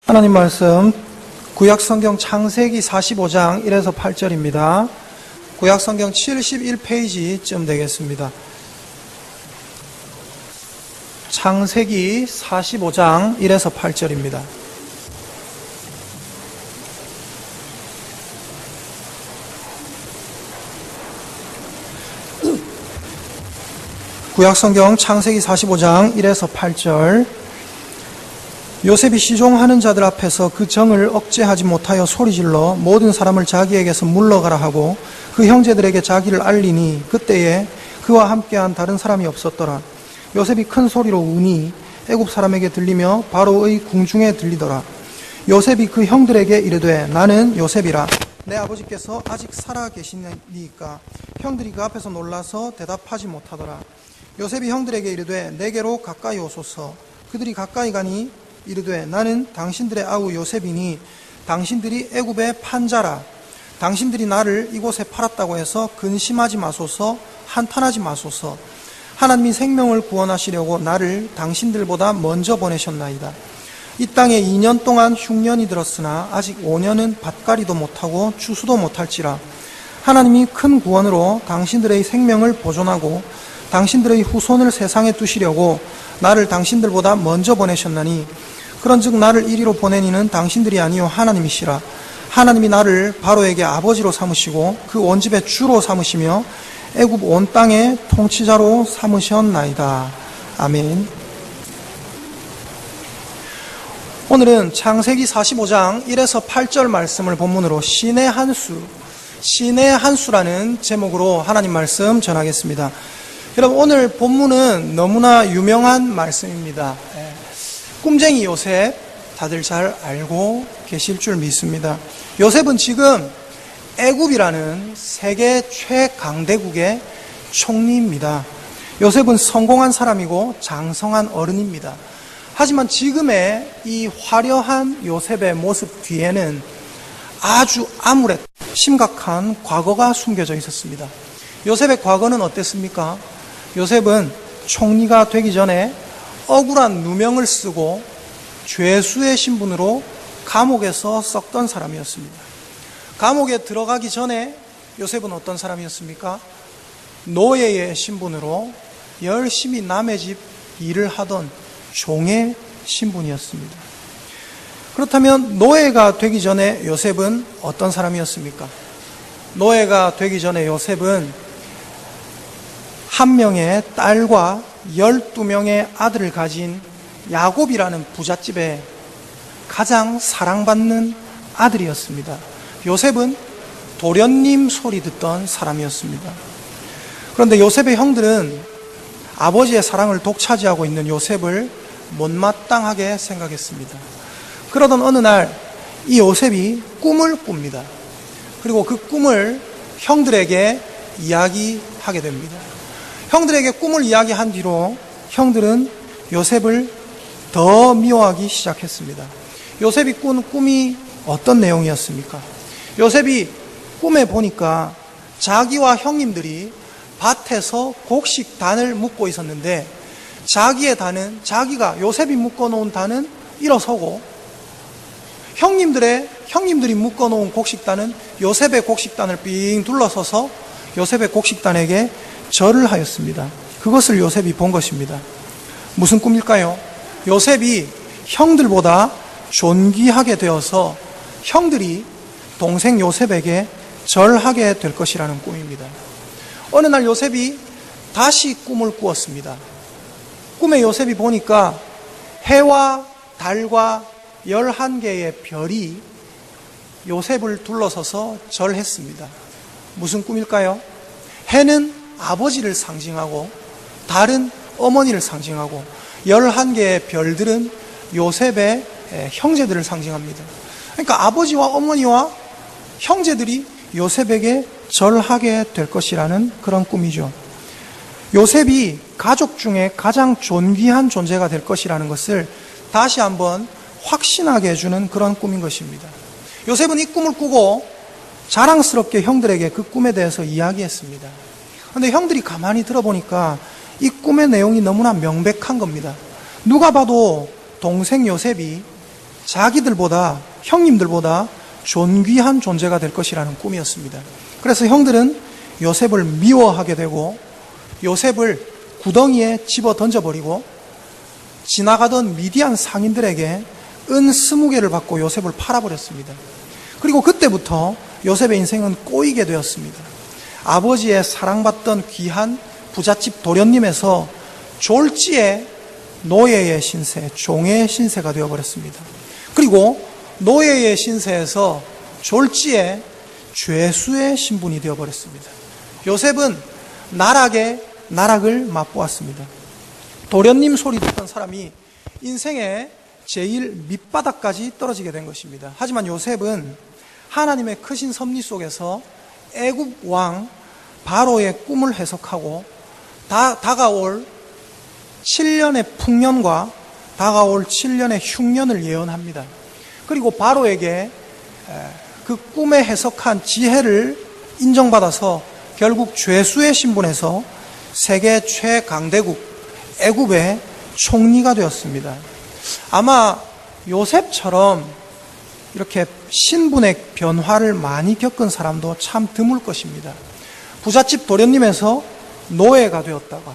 하나님 말씀 구약성경 창세기 45장 1에서 8절입니다. 구약성경 71페이지쯤 되겠습니다. 창세기 45장 1에서 8절입니다. 구약성경 창세기 45장 1에서 8절. 요셉이 시종하는 자들 앞에서 그 정을 억제하지 못하여 소리질러 모든 사람을 자기에게서 물러가라 하고 그 형제들에게 자기를 알리니 그때에 그와 함께한 다른 사람이 없었더라. 요셉이 큰 소리로 우니 애굽 사람에게 들리며 바로의 궁중에 들리더라. 요셉이 그 형들에게 이르되 나는 요셉이라. 내 아버지께서 아직 살아 계시니까. 형들이 그 앞에서 놀라서 대답하지 못하더라. 요셉이 형들에게 이르되 내게로 가까이 오소서. 그들이 가까이 가니 이르되 나는 당신들의 아우 요셉이니 당신들이 애굽의 판자라. 당신들이 나를 이곳에 팔았다고 해서 근심하지 마소서, 한탄하지 마소서. 하나님이 생명을 구원하시려고 나를 당신들보다 먼저 보내셨나이다. 이 땅에 2년 동안 흉년이 들었으나 아직 5년은 밭갈이도 못하고 추수도 못할지라. 하나님이 큰 구원으로 당신들의 생명을 보존하고 당신들의 후손을 세상에 두시려고 나를 당신들보다 먼저 보내셨나니 그런즉 나를 이리로 보내니는 당신들이 아니요 하나님이시라. 하나님이 나를 바로에게 아버지로 삼으시고 그 온 집의 주로 삼으시며 애굽 온 땅의 통치자로 삼으셨나이다. 아멘. 오늘은 창세기 45장 1에서 8절 말씀을 본문으로 신의 한수라는 제목으로 하나님 말씀 전하겠습니다. 여러분, 오늘 본문은 너무나 유명한 말씀입니다. 꿈쟁이 요셉 다들 잘 알고 계실 줄 믿습니다. 요셉은 지금 애굽이라는 세계 최강대국의 총리입니다. 요셉은 성공한 사람이고 장성한 어른입니다. 하지만 지금의 이 화려한 요셉의 모습 뒤에는 아주 암울했고 심각한 과거가 숨겨져 있었습니다. 요셉의 과거는 어땠습니까? 요셉은 총리가 되기 전에 억울한 누명을 쓰고 죄수의 신분으로 감옥에서 썩던 사람이었습니다. 감옥에 들어가기 전에 요셉은 어떤 사람이었습니까? 노예의 신분으로 열심히 남의 집 일을 하던 종의 신분이었습니다. 그렇다면 노예가 되기 전에 요셉은 어떤 사람이었습니까? 노예가 되기 전에 요셉은 한 명의 딸과 12명의 아들을 가진 야곱이라는 부잣집의 가장 사랑받는 아들이었습니다. 요셉은 도련님 소리 듣던 사람이었습니다. 그런데 요셉의 형들은 아버지의 사랑을 독차지하고 있는 요셉을 못마땅하게 생각했습니다. 그러던 어느 날 이 요셉이 꿈을 꿉니다. 그리고 그 꿈을 형들에게 이야기하게 됩니다. 형들에게 꿈을 이야기한 뒤로 형들은 요셉을 더 미워하기 시작했습니다. 요셉이 꾼 꿈이 어떤 내용이었습니까? 요셉이 꿈에 보니까 자기와 형님들이 밭에서 곡식단을 묶고 있었는데 자기의 단은, 자기가 요셉이 묶어놓은 단은 일어서고 형님들이 묶어놓은 곡식단은 요셉의 곡식단을 삥 둘러서서 요셉의 곡식단에게 절을 하였습니다. 그것을 요셉이 본 것입니다. 무슨 꿈일까요? 요셉이 형들보다 존귀하게 되어서 형들이 동생 요셉에게 절하게 될 것이라는 꿈입니다. 어느 날 요셉이 다시 꿈을 꾸었습니다. 꿈에 요셉이 보니까 해와 달과 11개의 별이 요셉을 둘러서서 절했습니다. 무슨 꿈일까요? 해는 아버지를 상징하고 달은 어머니를 상징하고 11개의 별들은 요셉의 형제들을 상징합니다. 그러니까 아버지와 어머니와 형제들이 요셉에게 절하게 될 것이라는 그런 꿈이죠. 요셉이 가족 중에 가장 존귀한 존재가 될 것이라는 것을 다시 한번 확신하게 해주는 그런 꿈인 것입니다. 요셉은 이 꿈을 꾸고 자랑스럽게 형들에게 그 꿈에 대해서 이야기했습니다. 그런데 형들이 가만히 들어보니까 이 꿈의 내용이 너무나 명백한 겁니다. 누가 봐도 동생 요셉이 자기들보다, 형님들보다 존귀한 존재가 될 것이라는 꿈이었습니다. 그래서 형들은 요셉을 미워하게 되고 요셉을 구덩이에 집어 던져버리고 지나가던 미디안 상인들에게 은 20개를 받고 요셉을 팔아버렸습니다. 그리고 그때부터 요셉의 인생은 꼬이게 되었습니다. 아버지의 사랑받던 귀한 부잣집 도련님에서 졸지에 노예의 신세, 종의 신세가 되어버렸습니다. 그리고 노예의 신세에서 졸지에 죄수의 신분이 되어버렸습니다. 요셉은 나락을 맛보았습니다. 도련님 소리 듣던 사람이 인생의 제일 밑바닥까지 떨어지게 된 것입니다. 하지만 요셉은 하나님의 크신 섭리 속에서 애굽 왕 바로의 꿈을 해석하고 다가올 7년의 풍년과 다가올 7년의 흉년을 예언합니다. 그리고 바로에게 그 꿈에 해석한 지혜를 인정받아서 결국 죄수의 신분에서 세계 최강대국 애굽의 총리가 되었습니다. 아마 요셉처럼 이렇게 신분의 변화를 많이 겪은 사람도 참 드물 것입니다. 부잣집 도련님에서 노예가 되었다가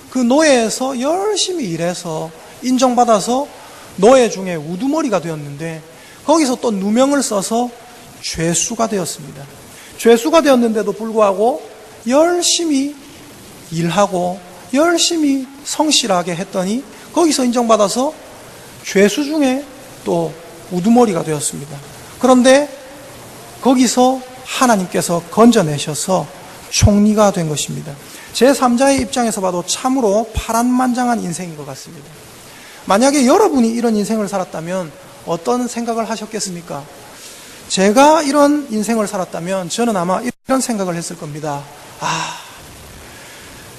그 노예에서 열심히 일해서 인정받아서 노예 중에 우두머리가 되었는데 거기서 또 누명을 써서 죄수가 되었습니다. 죄수가 되었는데도 불구하고 열심히 일하고 열심히 성실하게 했더니 거기서 인정받아서 죄수 중에 또 우두머리가 되었습니다. 그런데 거기서 하나님께서 건져내셔서 총리가 된 것입니다. 제3자의 입장에서 봐도 참으로 파란만장한 인생인 것 같습니다. 만약에 여러분이 이런 인생을 살았다면 어떤 생각을 하셨겠습니까? 제가 이런 인생을 살았다면 저는 아마 이런 생각을 했을 겁니다.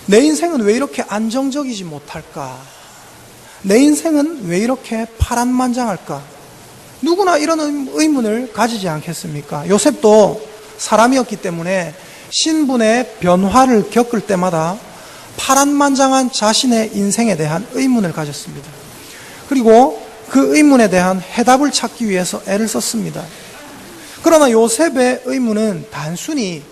내 인생은 왜 이렇게 안정적이지 못할까? 내 인생은 왜 이렇게 파란만장할까? 누구나 이런 의문을 가지지 않겠습니까? 요셉도 사람이었기 때문에 신분의 변화를 겪을 때마다 파란만장한 자신의 인생에 대한 의문을 가졌습니다. 그리고 그 의문에 대한 해답을 찾기 위해서 애를 썼습니다. 그러나 요셉의 의문은 단순히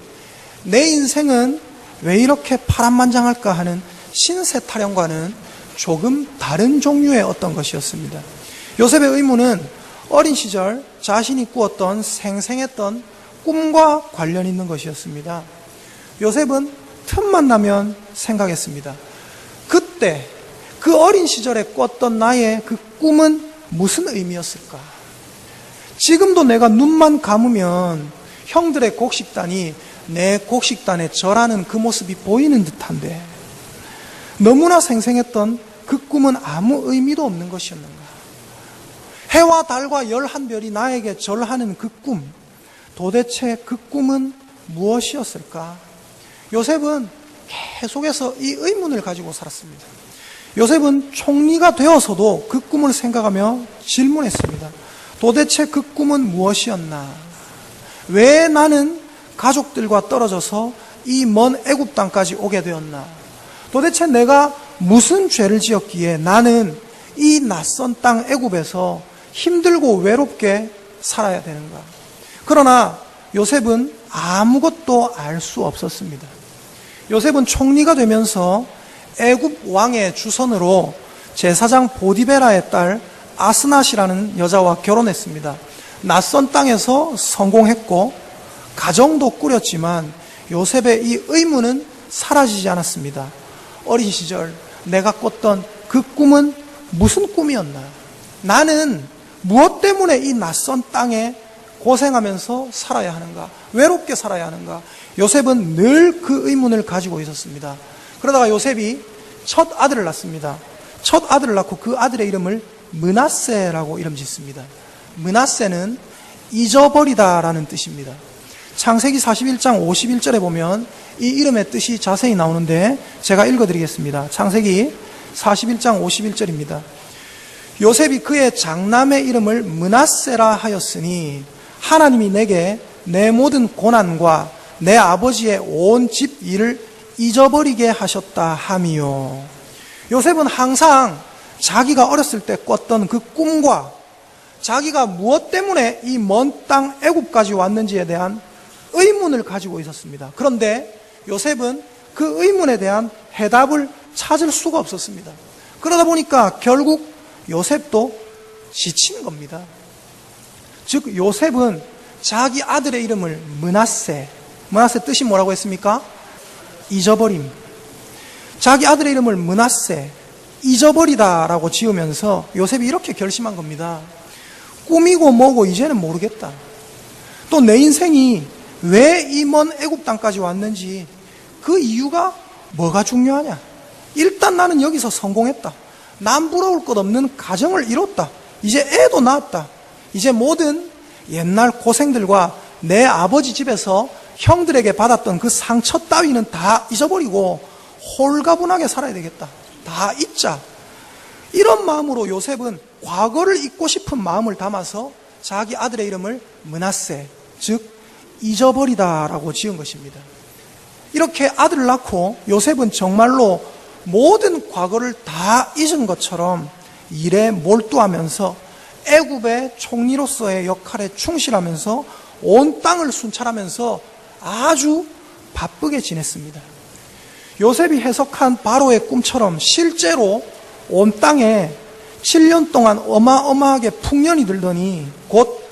내 인생은 왜 이렇게 파란만장할까 하는 신세 타령과는 조금 다른 종류의 어떤 것이었습니다. 요셉의 의문은 어린 시절 자신이 꾸었던 생생했던 꿈과 관련 있는 것이었습니다. 요셉은 틈만 나면 생각했습니다. 그때 그 어린 시절에 꿨던 나의 그 꿈은 무슨 의미였을까? 지금도 내가 눈만 감으면 형들의 곡식단이 내 곡식단에 절하는 그 모습이 보이는 듯한데 너무나 생생했던 그 꿈은 아무 의미도 없는 것이었는가? 해와 달과 11별이 나에게 절하는 그 꿈, 도대체 그 꿈은 무엇이었을까? 요셉은 계속해서 이 의문을 가지고 살았습니다. 요셉은 총리가 되어서도 그 꿈을 생각하며 질문했습니다. 도대체 그 꿈은 무엇이었나? 왜 나는 가족들과 떨어져서 이 먼 애굽 땅까지 오게 되었나? 도대체 내가 무슨 죄를 지었기에 나는 이 낯선 땅 애굽에서 힘들고 외롭게 살아야 되는가? 그러나 요셉은 아무것도 알 수 없었습니다. 요셉은 총리가 되면서 애굽 왕의 주선으로 제사장 보디베라의 딸 아스낫이라는 여자와 결혼했습니다. 낯선 땅에서 성공했고 가정도 꾸렸지만 요셉의 이 의문은 사라지지 않았습니다. 어린 시절 내가 꿨던 그 꿈은 무슨 꿈이었나? 나는 무엇 때문에 이 낯선 땅에 고생하면서 살아야 하는가? 외롭게 살아야 하는가? 요셉은 늘 그 의문을 가지고 있었습니다. 그러다가 요셉이 첫 아들을 낳습니다. 첫 아들을 낳고 그 아들의 이름을 므낫세라고 이름 짓습니다. 므낫세는 잊어버리다라는 뜻입니다. 창세기 41장 51절에 보면 이 이름의 뜻이 자세히 나오는데 제가 읽어드리겠습니다. 창세기 41장 51절입니다. 요셉이 그의 장남의 이름을 므낫세라 하였으니 하나님이 내게 내 모든 고난과 내 아버지의 온 집 일을 잊어버리게 하셨다 함이요. 요셉은 항상 자기가 어렸을 때 꿨던 그 꿈과 자기가 무엇 때문에 이 먼 땅 애굽까지 왔는지에 대한 의문을 가지고 있었습니다. 그런데 요셉은 그 의문에 대한 해답을 찾을 수가 없었습니다. 그러다 보니까 결국 요셉도 지친 겁니다. 즉 요셉은 자기 아들의 이름을 므낫세 뜻이 뭐라고 했습니까? 잊어버림. 자기 아들의 이름을 므낫세, 잊어버리다라고 지으면서 요셉이 이렇게 결심한 겁니다. 꿈이고 뭐고 이제는 모르겠다. 또 내 인생이 왜 이 먼 애굽 땅까지 왔는지 그 이유가 뭐가 중요하냐. 일단 나는 여기서 성공했다. 남 부러울 것 없는 가정을 이뤘다. 이제 애도 낳았다. 이제 모든 옛날 고생들과 내 아버지 집에서 형들에게 받았던 그 상처 따위는 다 잊어버리고 홀가분하게 살아야 되겠다. 다 잊자. 이런 마음으로 요셉은 과거를 잊고 싶은 마음을 담아서 자기 아들의 이름을 므낫세, 즉 잊어버리다라고 지은 것입니다. 이렇게 아들을 낳고 요셉은 정말로 모든 과거를 다 잊은 것처럼 일에 몰두하면서 애굽의 총리로서의 역할에 충실하면서 온 땅을 순찰하면서 아주 바쁘게 지냈습니다. 요셉이 해석한 바로의 꿈처럼 실제로 온 땅에 7년 동안 어마어마하게 풍년이 들더니 곧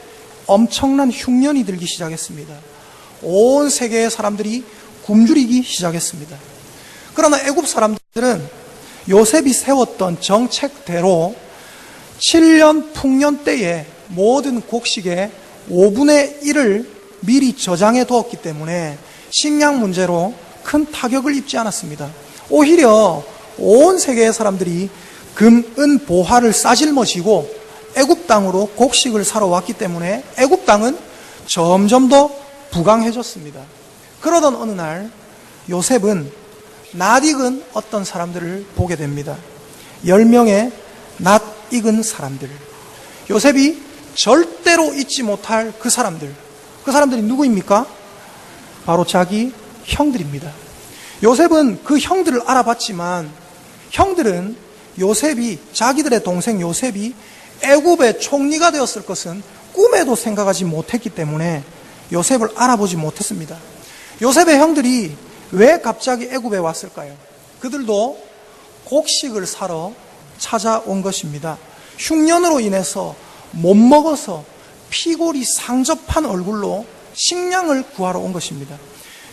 엄청난 흉년이 들기 시작했습니다. 온 세계의 사람들이 굶주리기 시작했습니다. 그러나 애굽 사람들은 요셉이 세웠던 정책대로 7년 풍년 때에 모든 곡식의 5분의 1을 미리 저장해 두었기 때문에 식량 문제로 큰 타격을 입지 않았습니다. 오히려 온 세계의 사람들이 금, 은, 보화를 싸질머지고 애굽 땅으로 곡식을 사러 왔기 때문에 애굽 땅은 점점 더 부강해졌습니다. 그러던 어느 날 요셉은 낯익은 어떤 사람들을 보게 됩니다. 10명의 낯익은 사람들. 요셉이 절대로 잊지 못할 그 사람들이 누구입니까? 바로 자기 형들입니다. 요셉은 그 형들을 알아봤지만 형들은 요셉이, 자기들의 동생 요셉이 애굽의 총리가 되었을 것은 꿈에도 생각하지 못했기 때문에 요셉을 알아보지 못했습니다. 요셉의 형들이 왜 갑자기 애굽에 왔을까요? 그들도 곡식을 사러 찾아온 것입니다. 흉년으로 인해서 못 먹어서 피골이 상접한 얼굴로 식량을 구하러 온 것입니다.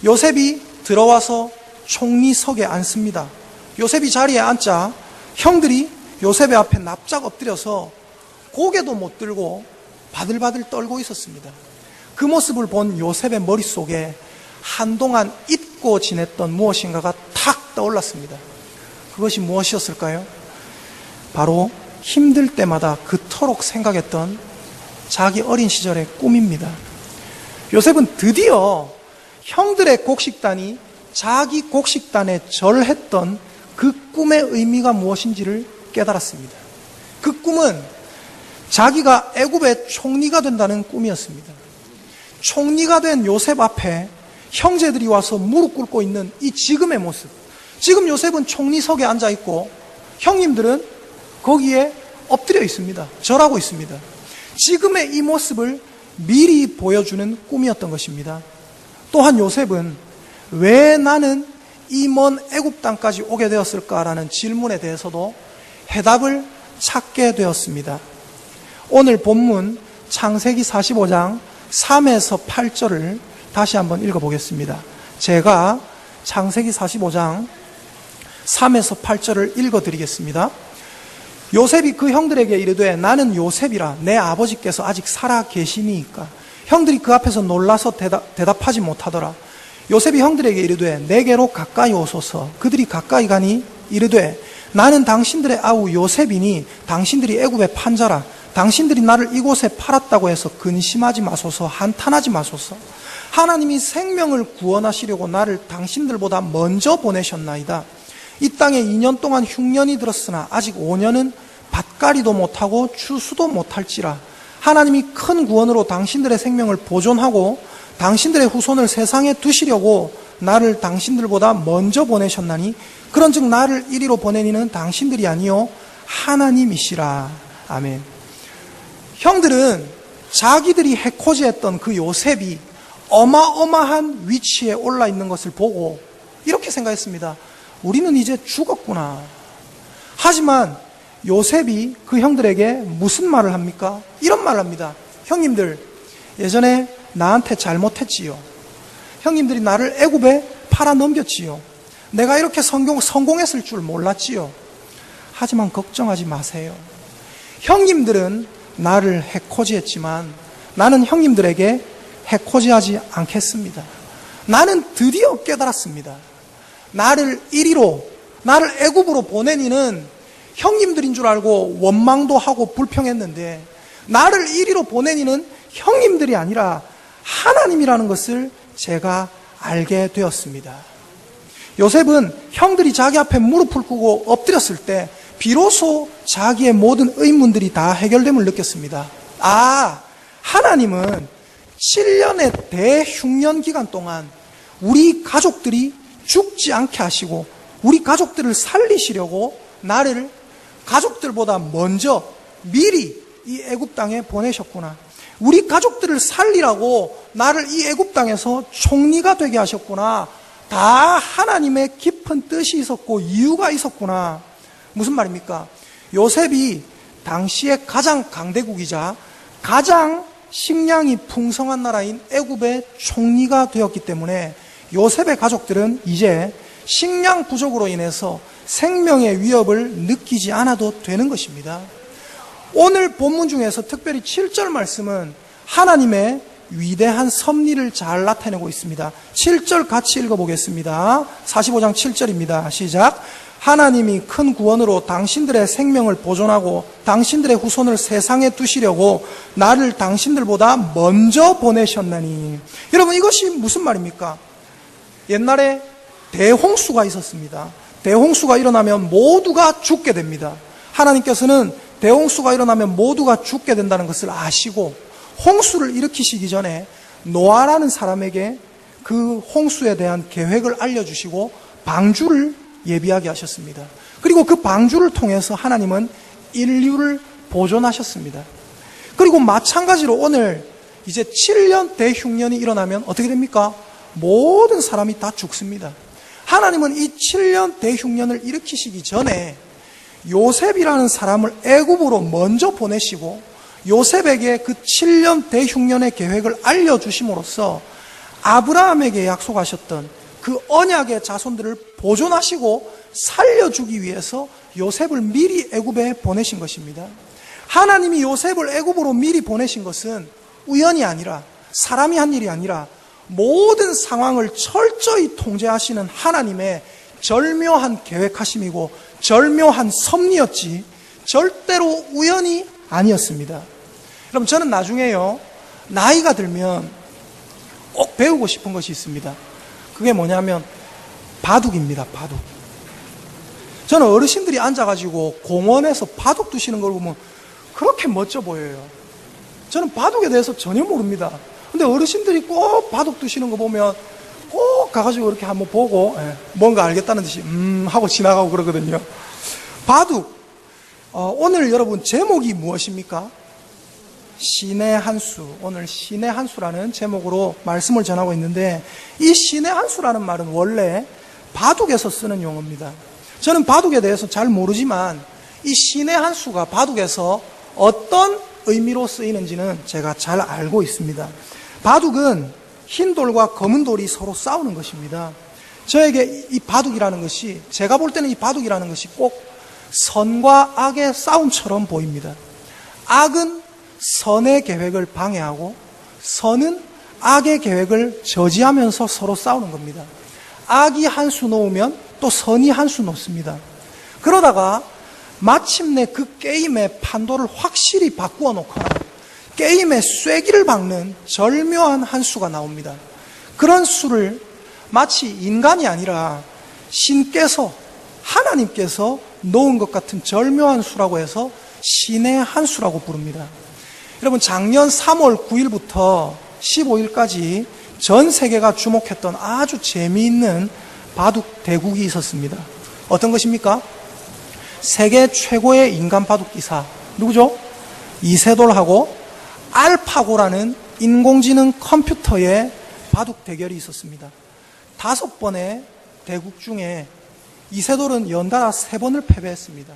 요셉이 들어와서 총리석에 앉습니다. 요셉이 자리에 앉자 형들이 요셉의 앞에 납작 엎드려서 고개도 못 들고 바들바들 떨고 있었습니다. 그 모습을 본 요셉의 머릿속에 한동안 잊고 지냈던 무엇인가가 탁 떠올랐습니다. 그것이 무엇이었을까요? 바로 힘들 때마다 그토록 생각했던 자기 어린 시절의 꿈입니다. 요셉은 드디어 형들의 곡식단이 자기 곡식단에 절했던 그 꿈의 의미가 무엇인지를 깨달았습니다. 그 꿈은 자기가 애굽의 총리가 된다는 꿈이었습니다. 총리가 된 요셉 앞에 형제들이 와서 무릎 꿇고 있는 이 지금의 모습. 지금 요셉은 총리석에 앉아 있고 형님들은 거기에 엎드려 있습니다. 절하고 있습니다. 지금의 이 모습을 미리 보여주는 꿈이었던 것입니다. 또한 요셉은 왜 나는 이 먼 애굽 땅까지 오게 되었을까라는 질문에 대해서도 해답을 찾게 되었습니다. 오늘 본문 창세기 45장 3에서 8절을 다시 한번 읽어보겠습니다. 제가 창세기 45장 3에서 8절을 읽어드리겠습니다. 요셉이 그 형들에게 이르되 나는 요셉이라 내 아버지께서 아직 살아 계시니이까. 형들이 그 앞에서 놀라서 대답하지 못하더라. 요셉이 형들에게 이르되 내게로 가까이 오소서. 그들이 가까이 가니 이르되 나는 당신들의 아우 요셉이니 당신들이 애굽의 판자라. 당신들이 나를 이곳에 팔았다고 해서 근심하지 마소서. 한탄하지 마소서. 하나님이 생명을 구원하시려고 나를 당신들보다 먼저 보내셨나이다. 이 땅에 2년 동안 흉년이 들었으나 아직 5년은 밭갈이도 못하고 추수도 못할지라. 하나님이 큰 구원으로 당신들의 생명을 보존하고 당신들의 후손을 세상에 두시려고 나를 당신들보다 먼저 보내셨나니 그런즉 나를 이리로 보내니는 당신들이 아니요 하나님이시라. 아멘. 형들은 자기들이 해코지했던 그 요셉이 어마어마한 위치에 올라 있는 것을 보고 이렇게 생각했습니다. 우리는 이제 죽었구나. 하지만 요셉이 그 형들에게 무슨 말을 합니까? 이런 말을 합니다. 형님들, 예전에 나한테 잘못했지요. 형님들이 나를 애굽에 팔아 넘겼지요. 내가 이렇게 성공했을 줄 몰랐지요. 하지만 걱정하지 마세요. 형님들은 나를 해코지했지만 나는 형님들에게 해코지하지 않겠습니다. 나는 드디어 깨달았습니다. 나를 이리로, 나를 애굽으로 보낸 이는 형님들인 줄 알고 원망도 하고 불평했는데 나를 이리로 보낸 이는 형님들이 아니라 하나님이라는 것을 제가 알게 되었습니다. 요셉은 형들이 자기 앞에 무릎을 꿇고 엎드렸을 때 비로소 자기의 모든 의문들이 다 해결됨을 느꼈습니다. 아, 하나님은 7년의 대흉년 기간 동안 우리 가족들이 죽지 않게 하시고 우리 가족들을 살리시려고 나를 가족들보다 먼저 미리 이 애굽 땅에 보내셨구나. 우리 가족들을 살리라고 나를 이 애굽 땅에서 총리가 되게 하셨구나. 다 하나님의 깊은 뜻이 있었고 이유가 있었구나. 무슨 말입니까? 요셉이 당시에 가장 강대국이자 가장 식량이 풍성한 나라인 애굽의 총리가 되었기 때문에 요셉의 가족들은 이제 식량 부족으로 인해서 생명의 위협을 느끼지 않아도 되는 것입니다. 오늘 본문 중에서 특별히 7절 말씀은 하나님의 위대한 섭리를 잘 나타내고 있습니다. 7절 같이 읽어보겠습니다. 45장 7절입니다. 시작. 하나님이 큰 구원으로 당신들의 생명을 보존하고 당신들의 후손을 세상에 두시려고 나를 당신들보다 먼저 보내셨나니. 여러분, 이것이 무슨 말입니까? 옛날에 대홍수가 있었습니다. 대홍수가 일어나면 모두가 죽게 됩니다. 하나님께서는 대홍수가 일어나면 모두가 죽게 된다는 것을 아시고 홍수를 일으키시기 전에 노아라는 사람에게 그 홍수에 대한 계획을 알려주시고 방주를 예비하게 하셨습니다. 그리고 그 방주를 통해서 하나님은 인류를 보존하셨습니다. 그리고 마찬가지로 오늘 이제 7년 대흉년이 일어나면 어떻게 됩니까? 모든 사람이 다 죽습니다. 하나님은 이 7년 대흉년을 일으키시기 전에 요셉이라는 사람을 애굽으로 먼저 보내시고 요셉에게 그 7년 대흉년의 계획을 알려주심으로써 아브라함에게 약속하셨던 그 언약의 자손들을 보존하시고 살려주기 위해서 요셉을 미리 애굽에 보내신 것입니다. 하나님이 요셉을 애굽으로 미리 보내신 것은 우연이 아니라 사람이 한 일이 아니라 모든 상황을 철저히 통제하시는 하나님의 절묘한 계획하심이고 절묘한 섭리였지 절대로 우연이 아니었습니다. 여러분, 저는 나중에요, 나이가 들면 꼭 배우고 싶은 것이 있습니다. 그게 뭐냐면 바둑입니다. 바둑. 저는 어르신들이 앉아가지고 공원에서 바둑 두시는 걸 보면 그렇게 멋져 보여요. 저는 바둑에 대해서 전혀 모릅니다. 근데 어르신들이 꼭 바둑 두시는 거 보면 꼭 가가지고 이렇게 한번 보고 뭔가 알겠다는 듯이 하고 지나가고 그러거든요. 바둑. 오늘 여러분 제목이 무엇입니까? 신의 한 수. 오늘 신의 한 수라는 제목으로 말씀을 전하고 있는데 이 신의 한 수라는 말은 원래 바둑에서 쓰는 용어입니다. 저는 바둑에 대해서 잘 모르지만 이 신의 한 수가 바둑에서 어떤 의미로 쓰이는지는 제가 잘 알고 있습니다. 바둑은 흰 돌과 검은 돌이 서로 싸우는 것입니다. 저에게 이 바둑이라는 것이, 제가 볼 때는 이 바둑이라는 것이 꼭 선과 악의 싸움처럼 보입니다. 악은 선의 계획을 방해하고 선은 악의 계획을 저지하면서 서로 싸우는 겁니다. 악이 한 수 놓으면 또 선이 한 수 놓습니다. 그러다가 마침내 그 게임의 판도를 확실히 바꾸어 놓거나 게임의 쐐기를 박는 절묘한 한 수가 나옵니다. 그런 수를 마치 인간이 아니라 신께서, 하나님께서 놓은 것 같은 절묘한 수라고 해서 신의 한 수라고 부릅니다. 여러분, 작년 3월 9일부터 15일까지 전 세계가 주목했던 아주 재미있는 바둑 대국이 있었습니다. 어떤 것입니까? 세계 최고의 인간 바둑 기사. 누구죠? 이세돌하고 알파고라는 인공지능 컴퓨터의 바둑 대결이 있었습니다. 5번의 대국 중에 이세돌은 연달아 3번을 패배했습니다.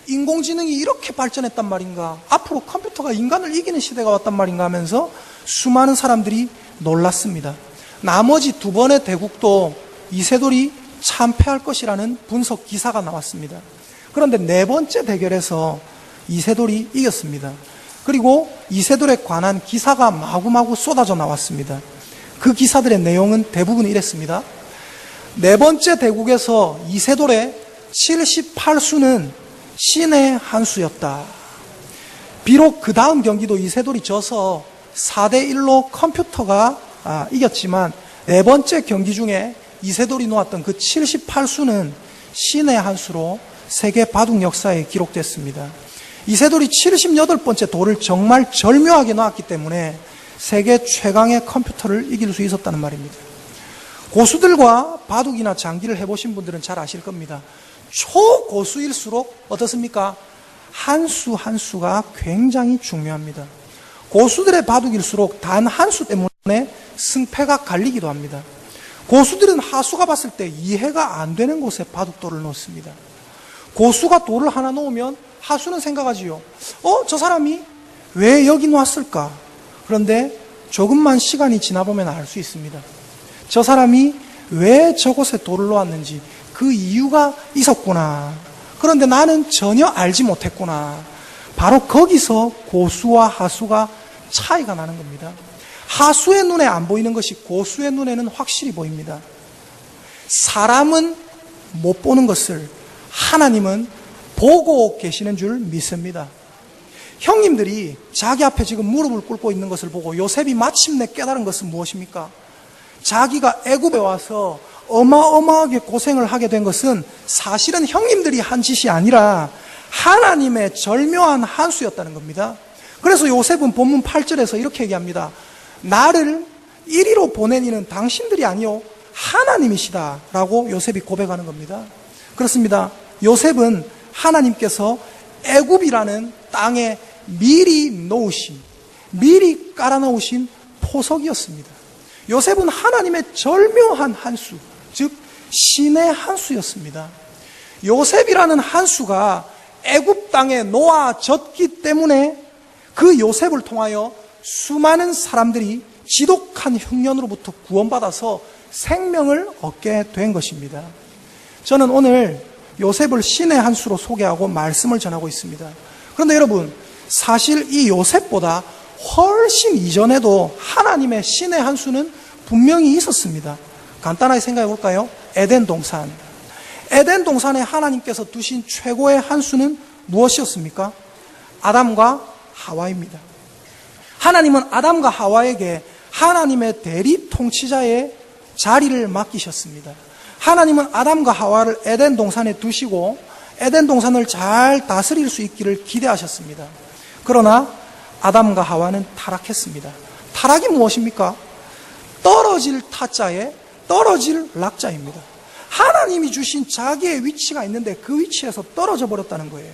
인공지능이 이렇게 발전했단 말인가, 앞으로 컴퓨터가 인간을 이기는 시대가 왔단 말인가 하면서 수많은 사람들이 놀랐습니다. 나머지 2번의 대국도 이세돌이 참패할 것이라는 분석 기사가 나왔습니다. 그런데 4번째 대결에서 이세돌이 이겼습니다. 그리고 이세돌에 관한 기사가 마구마구 쏟아져 나왔습니다. 그 기사들의 내용은 대부분 이랬습니다. 4번째 대국에서 이세돌의 78수는 신의 한 수였다. 비록 그 다음 경기도 이세돌이 져서 4대1로 컴퓨터가 이겼지만 4번째 경기 중에 이세돌이 놓았던 그 78수는 신의 한 수로 세계 바둑 역사에 기록됐습니다. 이세돌이 78번째 돌을 정말 절묘하게 놓았기 때문에 세계 최강의 컴퓨터를 이길 수 있었다는 말입니다. 고수들과 바둑이나 장기를 해보신 분들은 잘 아실 겁니다. 초고수일수록 어떻습니까? 한 수 한 수가 굉장히 중요합니다. 고수들의 바둑일수록 단 한 수 때문에 승패가 갈리기도 합니다. 고수들은 하수가 봤을 때 이해가 안 되는 곳에 바둑돌을 놓습니다. 고수가 돌을 하나 놓으면 하수는 생각하지요. 저 사람이 왜 여기 놓았을까? 그런데 조금만 시간이 지나보면 알 수 있습니다. 저 사람이 왜 저곳에 돌을 놓았는지 그 이유가 있었구나. 그런데 나는 전혀 알지 못했구나. 바로 거기서 고수와 하수가 차이가 나는 겁니다. 하수의 눈에 안 보이는 것이 고수의 눈에는 확실히 보입니다. 사람은 못 보는 것을 하나님은 보고 계시는 줄 믿습니다. 형님들이 자기 앞에 지금 무릎을 꿇고 있는 것을 보고 요셉이 마침내 깨달은 것은 무엇입니까? 자기가 애굽에 와서 어마어마하게 고생을 하게 된 것은 사실은 형님들이 한 짓이 아니라 하나님의 절묘한 한 수였다는 겁니다. 그래서 요셉은 본문 8절에서 이렇게 얘기합니다. 나를 이리로 보낸 이는 당신들이 아니요 하나님이시다 라고 요셉이 고백하는 겁니다. 그렇습니다. 요셉은 하나님께서 애굽이라는 땅에 미리 깔아놓으신 포석이었습니다. 요셉은 하나님의 절묘한 한 수, 즉 신의 한 수였습니다. 요셉이라는 한 수가 애굽 땅에 놓아졌기 때문에 그 요셉을 통하여 수많은 사람들이 지독한 흉년으로부터 구원받아서 생명을 얻게 된 것입니다. 저는 오늘 요셉을 신의 한 수로 소개하고 말씀을 전하고 있습니다. 그런데 여러분, 사실 이 요셉보다 훨씬 이전에도 하나님의 신의 한 수는 분명히 있었습니다. 간단하게 생각해 볼까요? 에덴 동산. 에덴 동산에 하나님께서 두신 최고의 한 수는 무엇이었습니까? 아담과 하와입니다. 하나님은 아담과 하와에게 하나님의 대리 통치자의 자리를 맡기셨습니다. 하나님은 아담과 하와를 에덴 동산에 두시고 에덴 동산을 잘 다스릴 수 있기를 기대하셨습니다. 그러나 아담과 하와는 타락했습니다. 타락이 무엇입니까? 떨어질 타자에 떨어질 락자입니다. 하나님이 주신 자기의 위치가 있는데 그 위치에서 떨어져 버렸다는 거예요.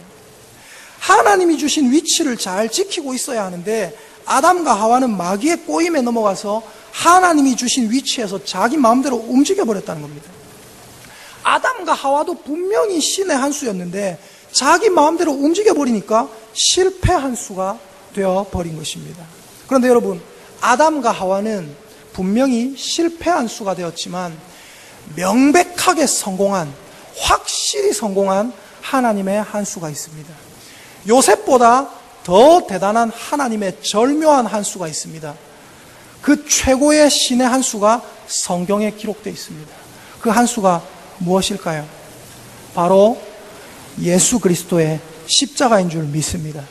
하나님이 주신 위치를 잘 지키고 있어야 하는데 아담과 하와는 마귀의 꼬임에 넘어가서 하나님이 주신 위치에서 자기 마음대로 움직여 버렸다는 겁니다. 아담과 하와도 분명히 신의 한 수였는데 자기 마음대로 움직여 버리니까 실패 한 수가 되어 버린 것입니다. 그런데 여러분, 아담과 하와는 분명히 실패한 수가 되었지만 명백하게 성공한, 확실히 성공한 하나님의 한 수가 있습니다. 요셉보다 더 대단한 하나님의 절묘한 한 수가 있습니다. 그 최고의 신의 한 수가 성경에 기록되어 있습니다. 그 한 수가 무엇일까요? 바로 예수 그리스도의 십자가인 줄 믿습니다.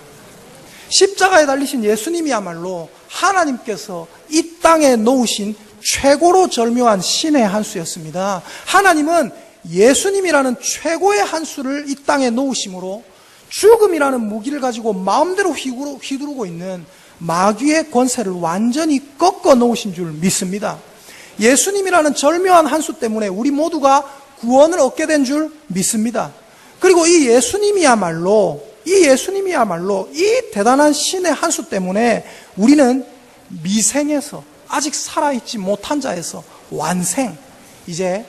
십자가에 달리신 예수님이야말로 하나님께서 이 땅에 놓으신 최고로 절묘한 신의 한 수였습니다. 하나님은 예수님이라는 최고의 한 수를 이 땅에 놓으심으로 죽음이라는 무기를 가지고 마음대로 휘두르고 있는 마귀의 권세를 완전히 꺾어 놓으신 줄 믿습니다. 예수님이라는 절묘한 한 수 때문에 우리 모두가 구원을 얻게 된 줄 믿습니다. 그리고 이 예수님이야말로 이 예수님이야말로 이 대단한 신의 한 수 때문에 우리는 미생에서 아직 살아있지 못한 자에서 완생, 이제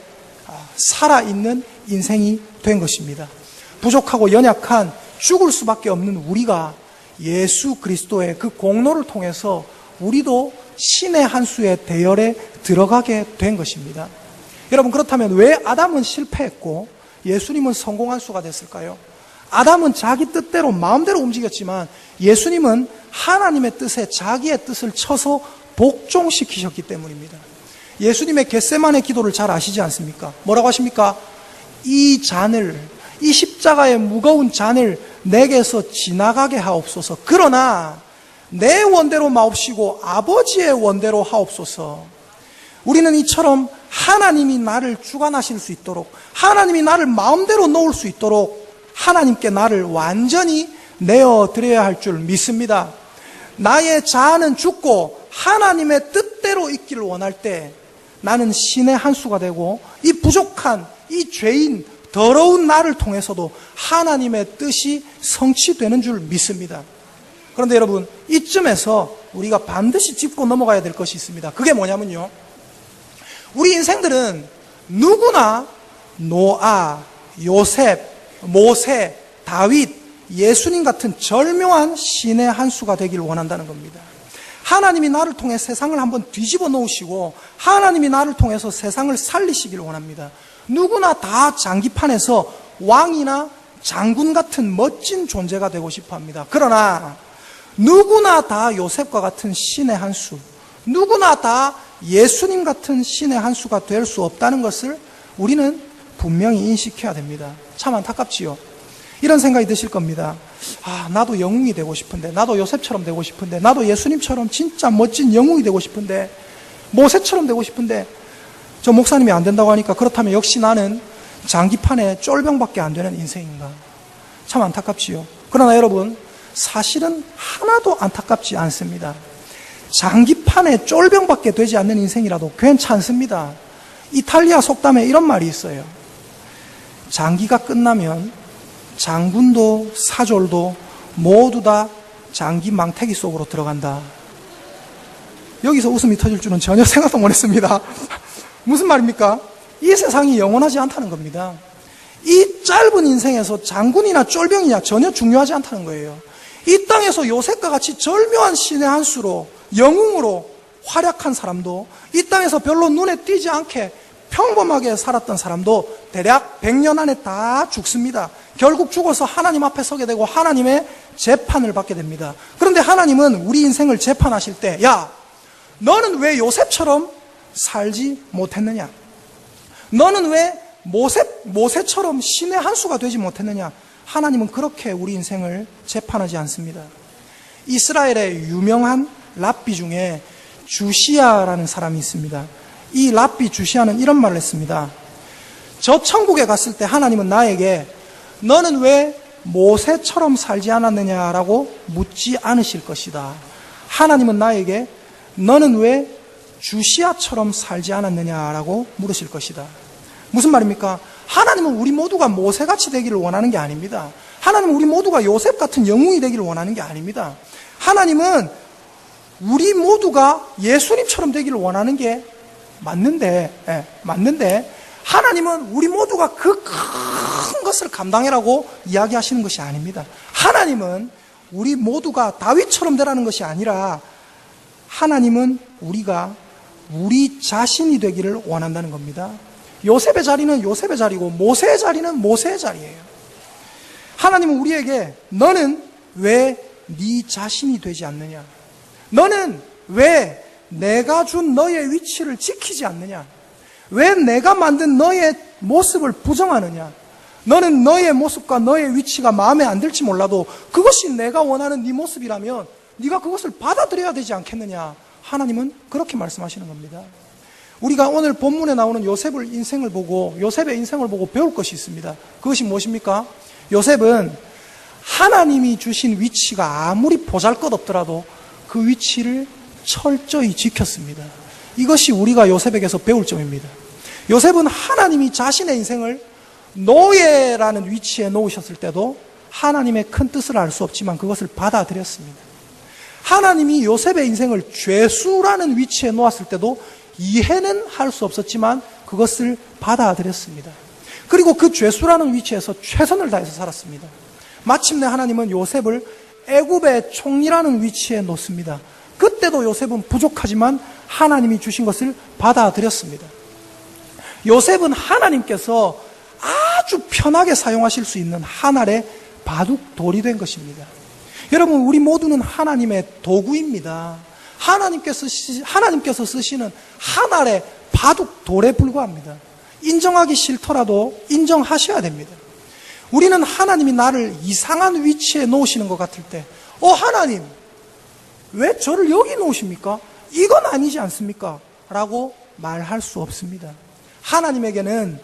살아있는 인생이 된 것입니다. 부족하고 연약한 죽을 수밖에 없는 우리가 예수 그리스도의 그 공로를 통해서 우리도 신의 한 수의 대열에 들어가게 된 것입니다. 여러분, 그렇다면 왜 아담은 실패했고 예수님은 성공한 수가 됐을까요? 아담은 자기 뜻대로 마음대로 움직였지만 예수님은 하나님의 뜻에 자기의 뜻을 쳐서 복종시키셨기 때문입니다. 예수님의 겟세마네 기도를 잘 아시지 않습니까? 뭐라고 하십니까? 이 십자가의 무거운 잔을 내게서 지나가게 하옵소서. 그러나 내 원대로 마옵시고 아버지의 원대로 하옵소서. 우리는 이처럼 하나님이 나를 주관하실 수 있도록, 하나님이 나를 마음대로 놓을 수 있도록 하나님께 나를 완전히 내어드려야 할 줄 믿습니다. 나의 자아는 죽고 하나님의 뜻대로 있기를 원할 때 나는 신의 한 수가 되고, 이 부족한, 이 죄인, 더러운 나를 통해서도 하나님의 뜻이 성취되는 줄 믿습니다. 그런데 여러분, 이쯤에서 우리가 반드시 짚고 넘어가야 될 것이 있습니다. 그게 뭐냐면요, 우리 인생들은 누구나 노아, 요셉, 모세, 다윗, 예수님 같은 절묘한 신의 한 수가 되기를 원한다는 겁니다. 하나님이 나를 통해 세상을 한번 뒤집어 놓으시고 하나님이 나를 통해서 세상을 살리시기를 원합니다. 누구나 다 장기판에서 왕이나 장군 같은 멋진 존재가 되고 싶어 합니다. 그러나 누구나 다 요셉과 같은 신의 한 수, 누구나 다 예수님 같은 신의 한 수가 될 수 없다는 것을 우리는 분명히 인식해야 됩니다. 참 안타깝지요. 이런 생각이 드실 겁니다. 나도 영웅이 되고 싶은데, 나도 요셉처럼 되고 싶은데, 나도 예수님처럼 진짜 멋진 영웅이 되고 싶은데, 모세처럼 되고 싶은데, 저 목사님이 안 된다고 하니까 그렇다면 역시 나는 장기판에 쫄병밖에 안 되는 인생인가. 참 안타깝지요. 그러나 여러분, 사실은 하나도 안타깝지 않습니다. 장기판에 쫄병밖에 되지 않는 인생이라도 괜찮습니다. 이탈리아 속담에 이런 말이 있어요. 장기가 끝나면 장군도 사졸도 모두 다 장기 망태기 속으로 들어간다. 여기서 웃음이 터질 줄은 전혀 생각도 못했습니다. 무슨 말입니까? 이 세상이 영원하지 않다는 겁니다. 이 짧은 인생에서 장군이나 쫄병이냐 전혀 중요하지 않다는 거예요. 이 땅에서 요셉과 같이 절묘한 신의 한 수로 영웅으로 활약한 사람도, 이 땅에서 별로 눈에 띄지 않게 평범하게 살았던 사람도 대략 100년 안에 다 죽습니다. 결국 죽어서 하나님 앞에 서게 되고 하나님의 재판을 받게 됩니다. 그런데 하나님은 우리 인생을 재판하실 때, 야, 너는 왜 요셉처럼 살지 못했느냐? 너는 왜 모세처럼 신의 한 수가 되지 못했느냐? 하나님은 그렇게 우리 인생을 재판하지 않습니다. 이스라엘의 유명한 랍비 중에 주시야라는 사람이 있습니다. 이 랍비 주시야는 이런 말을 했습니다. 저 천국에 갔을 때 하나님은 나에게 너는 왜 모세처럼 살지 않았느냐라고 묻지 않으실 것이다. 하나님은 나에게 너는 왜 주시야처럼 살지 않았느냐라고 물으실 것이다. 무슨 말입니까? 하나님은 우리 모두가 모세같이 되기를 원하는 게 아닙니다. 하나님은 우리 모두가 요셉 같은 영웅이 되기를 원하는 게 아닙니다. 하나님은 우리 모두가 예수님처럼 되기를 원하는 게 맞는데 하나님은 우리 모두가 그 큰 것을 감당해라고 이야기하시는 것이 아닙니다. 하나님은 우리 모두가 다윗처럼 되라는 것이 아니라 하나님은 우리가 우리 자신이 되기를 원한다는 겁니다. 요셉의 자리는 요셉의 자리고 모세의 자리는 모세의 자리예요. 하나님은 우리에게 너는 왜 네 자신이 되지 않느냐? 너는 왜 내가 준 너의 위치를 지키지 않느냐? 왜 내가 만든 너의 모습을 부정하느냐? 너는 너의 모습과 너의 위치가 마음에 안 들지 몰라도 그것이 내가 원하는 네 모습이라면 네가 그것을 받아들여야 되지 않겠느냐? 하나님은 그렇게 말씀하시는 겁니다. 우리가 오늘 본문에 나오는 요셉의 인생을 보고 배울 것이 있습니다. 그것이 무엇입니까? 요셉은 하나님이 주신 위치가 아무리 보잘것없더라도 그 위치를 철저히 지켰습니다. 이것이 우리가 요셉에게서 배울 점입니다. 요셉은 하나님이 자신의 인생을 노예라는 위치에 놓으셨을 때도 하나님의 큰 뜻을 알 수 없지만 그것을 받아들였습니다. 하나님이 요셉의 인생을 죄수라는 위치에 놓았을 때도 이해는 할 수 없었지만 그것을 받아들였습니다. 그리고 그 죄수라는 위치에서 최선을 다해서 살았습니다. 마침내 하나님은 요셉을 애굽의 총리라는 위치에 놓습니다. 그때도 요셉은 부족하지만 하나님이 주신 것을 받아들였습니다. 요셉은 하나님께서 아주 편하게 사용하실 수 있는 한 알의 바둑돌이 된 것입니다. 여러분, 우리 모두는 하나님의 도구입니다. 하나님께서 쓰시는 한 알의 바둑돌에 불과합니다. 인정하기 싫더라도 인정하셔야 됩니다. 우리는 하나님이 나를 이상한 위치에 놓으시는 것 같을 때, 하나님, 왜 저를 여기 놓으십니까? 이건 아니지 않습니까? 라고 말할 수 없습니다. 하나님에게는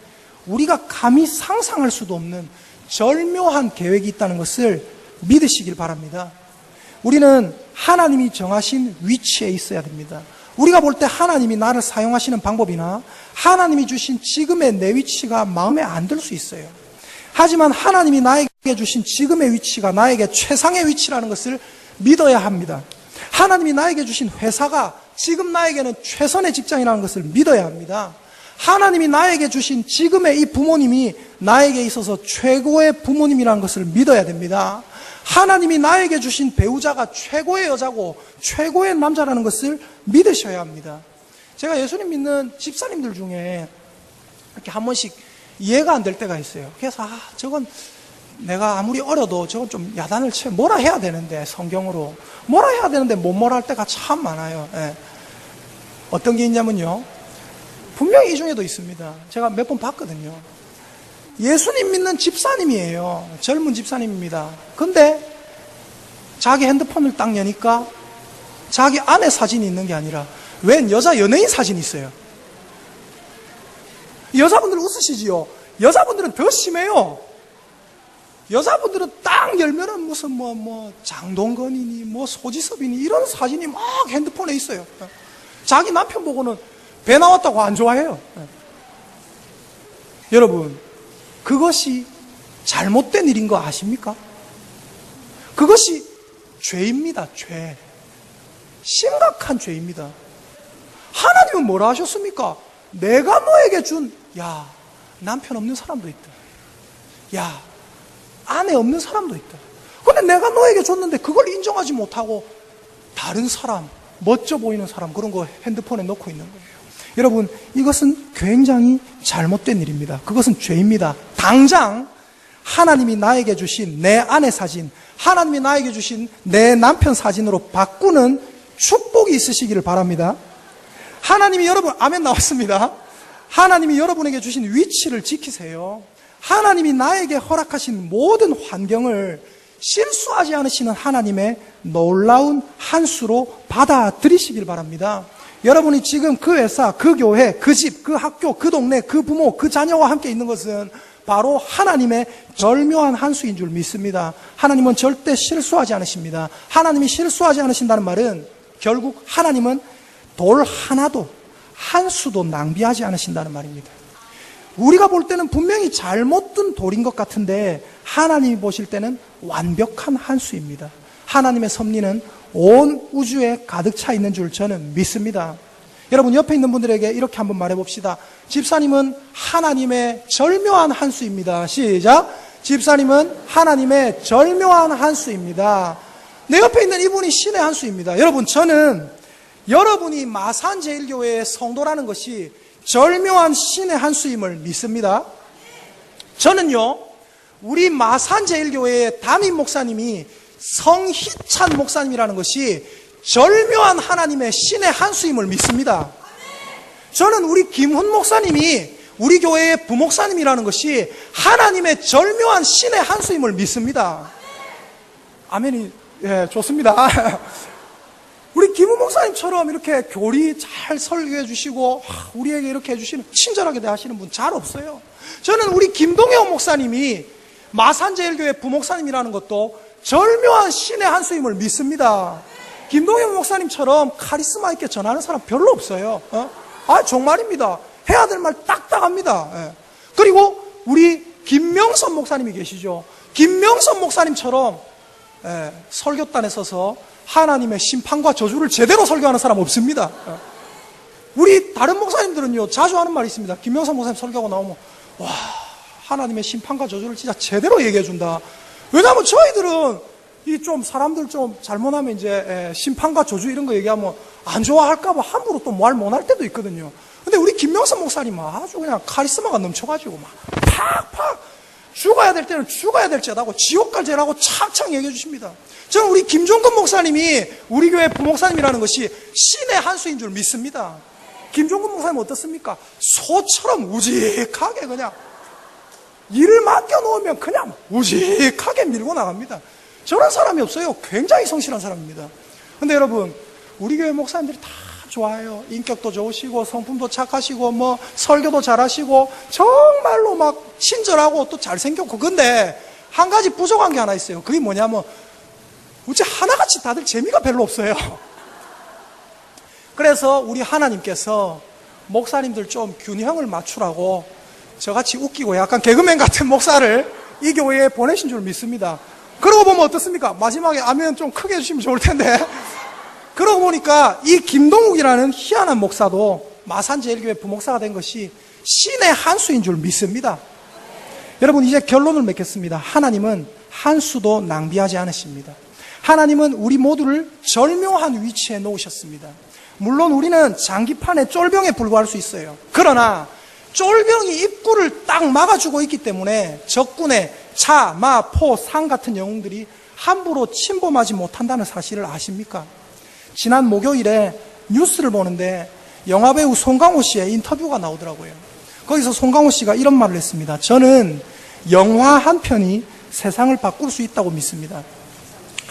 우리가 감히 상상할 수도 없는 절묘한 계획이 있다는 것을 믿으시길 바랍니다. 우리는 하나님이 정하신 위치에 있어야 됩니다. 우리가 볼 때 하나님이 나를 사용하시는 방법이나 하나님이 주신 지금의 내 위치가 마음에 안 들 수 있어요. 하지만 하나님이 나에게 주신 지금의 위치가 나에게 최상의 위치라는 것을 믿어야 합니다. 하나님이 나에게 주신 회사가 지금 나에게는 최선의 직장이라는 것을 믿어야 합니다. 하나님이 나에게 주신 지금의 이 부모님이 나에게 있어서 최고의 부모님이라는 것을 믿어야 됩니다. 하나님이 나에게 주신 배우자가 최고의 여자고 최고의 남자라는 것을 믿으셔야 합니다. 제가 예수님 믿는 집사님들 중에 이렇게 한 번씩 이해가 안 될 때가 있어요. 그래서 저건 내가 아무리 어려도 저건 좀 야단을 뭐라 해야 되는데, 성경으로 뭐라 해야 되는데 뭐라 할 때가 참 많아요. 예. 어떤 게 있냐면요, 분명히 이 중에도 있습니다. 제가 몇 번 봤거든요. 예수님 믿는 집사님이에요. 젊은 집사님입니다. 근데 자기 핸드폰을 딱 여니까 자기 아내 사진이 있는 게 아니라 웬 여자 연예인 사진이 있어요. 여자분들 웃으시지요? 여자분들은 더 심해요. 여자분들은 딱 열면은 무슨 장동건이니 소지섭이니 이런 사진이 막 핸드폰에 있어요. 자기 남편 보고는 배 나왔다고 안 좋아해요. 여러분, 그것이 잘못된 일인 거 아십니까? 그것이 죄입니다. 죄. 심각한 죄입니다. 하나님은 뭐라 하셨습니까? 내가 너에게 준, 남편 없는 사람도 있다. 아내 없는 사람도 있다. 근데 내가 너에게 줬는데 그걸 인정하지 못하고 다른 사람, 멋져 보이는 사람, 그런 거 핸드폰에 놓고 있는 거예요. 여러분, 이것은 굉장히 잘못된 일입니다. 그것은 죄입니다. 당장 하나님이 나에게 주신 내 아내 사진, 하나님이 나에게 주신 내 남편 사진으로 바꾸는 축복이 있으시기를 바랍니다. 하나님이 여러분, 아멘 나왔습니다. 하나님이 여러분에게 주신 위치를 지키세요. 하나님이 나에게 허락하신 모든 환경을 실수하지 않으시는 하나님의 놀라운 한 수로 받아들이시길 바랍니다. 여러분이 지금 그 회사, 그 교회, 그 집, 그 학교, 그 동네, 그 부모, 그 자녀와 함께 있는 것은 바로 하나님의 절묘한 한 수인 줄 믿습니다. 하나님은 절대 실수하지 않으십니다. 하나님이 실수하지 않으신다는 말은 결국 하나님은 돌 하나도, 한 수도 낭비하지 않으신다는 말입니다. 우리가 볼 때는 분명히 잘못 둔 돌인 것 같은데 하나님이 보실 때는 완벽한 한 수입니다. 하나님의 섭리는 온 우주에 가득 차 있는 줄 저는 믿습니다. 여러분, 옆에 있는 분들에게 이렇게 한번 말해봅시다. 집사님은 하나님의 절묘한 한 수입니다. 시작. 집사님은 하나님의 절묘한 한 수입니다. 내 옆에 있는 이분이 신의 한 수입니다. 여러분, 저는 여러분이 마산제일교회의 성도라는 것이 절묘한 신의 한 수임을 믿습니다. 저는요, 우리 마산제일교회의 담임 목사님이 성희찬 목사님이라는 것이 절묘한 하나님의 신의 한 수임을 믿습니다. 저는 우리 김훈 목사님이 우리 교회의 부목사님이라는 것이 하나님의 절묘한 신의 한 수임을 믿습니다. 아멘이, 좋습니다. 우리 김훈 목사님처럼 이렇게 교리 잘 설교해 주시고 우리에게 이렇게 해주시는, 친절하게 대하시는 분 잘 없어요. 저는 우리 김동현 목사님이 마산제일교회 부목사님이라는 것도 절묘한 신의 한 수임을 믿습니다. 김동현 목사님처럼 카리스마 있게 전하는 사람 별로 없어요. 정말입니다. 해야 될 말 딱딱합니다. 그리고 우리 김명선 목사님이 계시죠. 김명선 목사님처럼 설교단에 서서 하나님의 심판과 저주를 제대로 설교하는 사람 없습니다. 우리 다른 목사님들은요, 자주 하는 말이 있습니다. 김명선 목사님 설교하고 나오면, 와, 하나님의 심판과 저주를 진짜 제대로 얘기해 준다. 왜냐하면 저희들은 이 좀 사람들 좀 잘못하면 이제 심판과 저주 이런 거 얘기하면 안 좋아할까봐 함부로 또 말 못할 때도 있거든요. 근데 우리 김명선 목사님은 아주 그냥 카리스마가 넘쳐가지고 막 팍팍 죽어야 될 때는 죽어야 될 죄라고 지옥 갈 죄라고 착착 얘기해 주십니다. 저는 우리 김종근 목사님이 우리 교회 부목사님이라는 것이 신의 한 수인 줄 믿습니다. 김종근 목사님 어떻습니까? 소처럼 우직하게 그냥 일을 맡겨놓으면 그냥 우직하게 밀고 나갑니다. 저런 사람이 없어요. 굉장히 성실한 사람입니다. 근데 여러분, 우리 교회 목사님들이 다 좋아요. 인격도 좋으시고 성품도 착하시고 뭐 설교도 잘하시고 정말로 막 친절하고 또 잘생겼고. 근데 한 가지 부족한 게 하나 있어요. 그게 뭐냐면 우리 하나같이 다들 재미가 별로 없어요. 그래서 우리 하나님께서 목사님들 좀 균형을 맞추라고 저같이 웃기고 약간 개그맨 같은 목사를 이 교회에 보내신 줄 믿습니다. 그러고 보면 어떻습니까? 마지막에 아멘 좀 크게 해주시면 좋을 텐데. 그러고 보니까 이 김동욱이라는 희한한 목사도 마산제일교회 부목사가 된 것이 신의 한 수인 줄 믿습니다. 여러분, 이제 결론을 맺겠습니다. 하나님은 한 수도 낭비하지 않으십니다. 하나님은 우리 모두를 절묘한 위치에 놓으셨습니다. 물론 우리는 장기판의 쫄병에 불과할 수 있어요. 그러나 쫄병이 입구를 딱 막아주고 있기 때문에 적군의 자, 마, 포, 상 같은 영웅들이 함부로 침범하지 못한다는 사실을 아십니까? 지난 목요일에 뉴스를 보는데 영화배우 송강호 씨의 인터뷰가 나오더라고요. 거기서 송강호 씨가 이런 말을 했습니다. 저는 영화 한 편이 세상을 바꿀 수 있다고 믿습니다.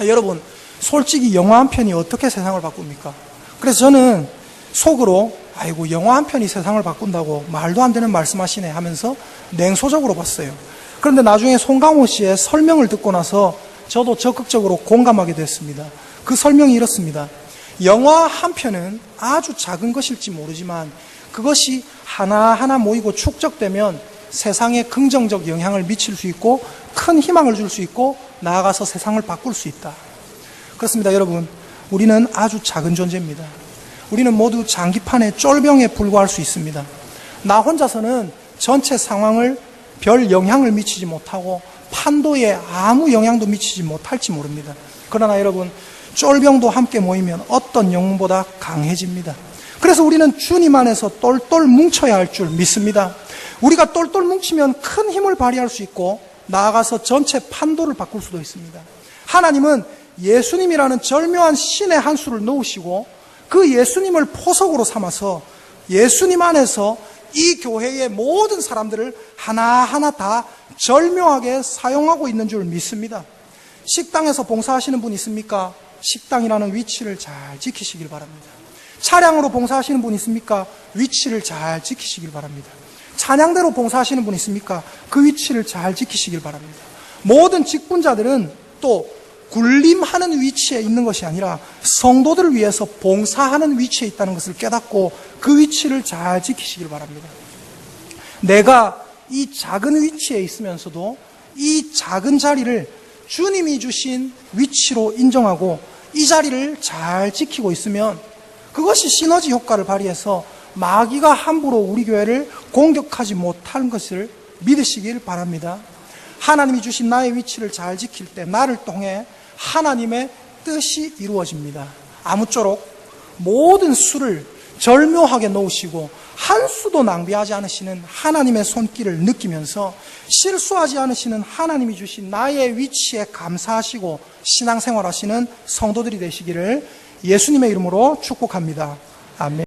여러분, 솔직히 영화 한 편이 어떻게 세상을 바꿉니까? 그래서 저는 속으로 아이고, 영화 한 편이 세상을 바꾼다고 말도 안 되는 말씀하시네 하면서 냉소적으로 봤어요. 그런데 나중에 송강호 씨의 설명을 듣고 나서 저도 적극적으로 공감하게 됐습니다. 그 설명이 이렇습니다. 영화 한 편은 아주 작은 것일지 모르지만 그것이 하나하나 모이고 축적되면 세상에 긍정적 영향을 미칠 수 있고 큰 희망을 줄 수 있고 나아가서 세상을 바꿀 수 있다. 그렇습니다. 여러분, 우리는 아주 작은 존재입니다. 우리는 모두 장기판의 쫄병에 불과할 수 있습니다. 나 혼자서는 전체 상황을 별 영향을 미치지 못하고 판도에 아무 영향도 미치지 못할지 모릅니다. 그러나 여러분, 쫄병도 함께 모이면 어떤 영웅보다 강해집니다. 그래서 우리는 주님 안에서 똘똘 뭉쳐야 할 줄 믿습니다. 우리가 똘똘 뭉치면 큰 힘을 발휘할 수 있고 나아가서 전체 판도를 바꿀 수도 있습니다. 하나님은 예수님이라는 절묘한 신의 한 수를 놓으시고 그 예수님을 포석으로 삼아서 예수님 안에서 이 교회의 모든 사람들을 하나하나 다 절묘하게 사용하고 있는 줄 믿습니다. 식당에서 봉사하시는 분 있습니까? 식당이라는 위치를 잘 지키시길 바랍니다. 차량으로 봉사하시는 분 있습니까? 위치를 잘 지키시길 바랍니다. 찬양대로 봉사하시는 분 있습니까? 그 위치를 잘 지키시길 바랍니다. 모든 직분자들은 또 군림하는 위치에 있는 것이 아니라 성도들을 위해서 봉사하는 위치에 있다는 것을 깨닫고 그 위치를 잘 지키시길 바랍니다. 내가 이 작은 위치에 있으면서도 이 작은 자리를 주님이 주신 위치로 인정하고 이 자리를 잘 지키고 있으면 그것이 시너지 효과를 발휘해서 마귀가 함부로 우리 교회를 공격하지 못하는 것을 믿으시길 바랍니다. 하나님이 주신 나의 위치를 잘 지킬 때 나를 통해 하나님의 뜻이 이루어집니다. 아무쪼록 모든 수를 절묘하게 놓으시고 한 수도 낭비하지 않으시는 하나님의 손길을 느끼면서 실수하지 않으시는 하나님이 주신 나의 위치에 감사하시고 신앙생활하시는 성도들이 되시기를 예수님의 이름으로 축복합니다. 아멘.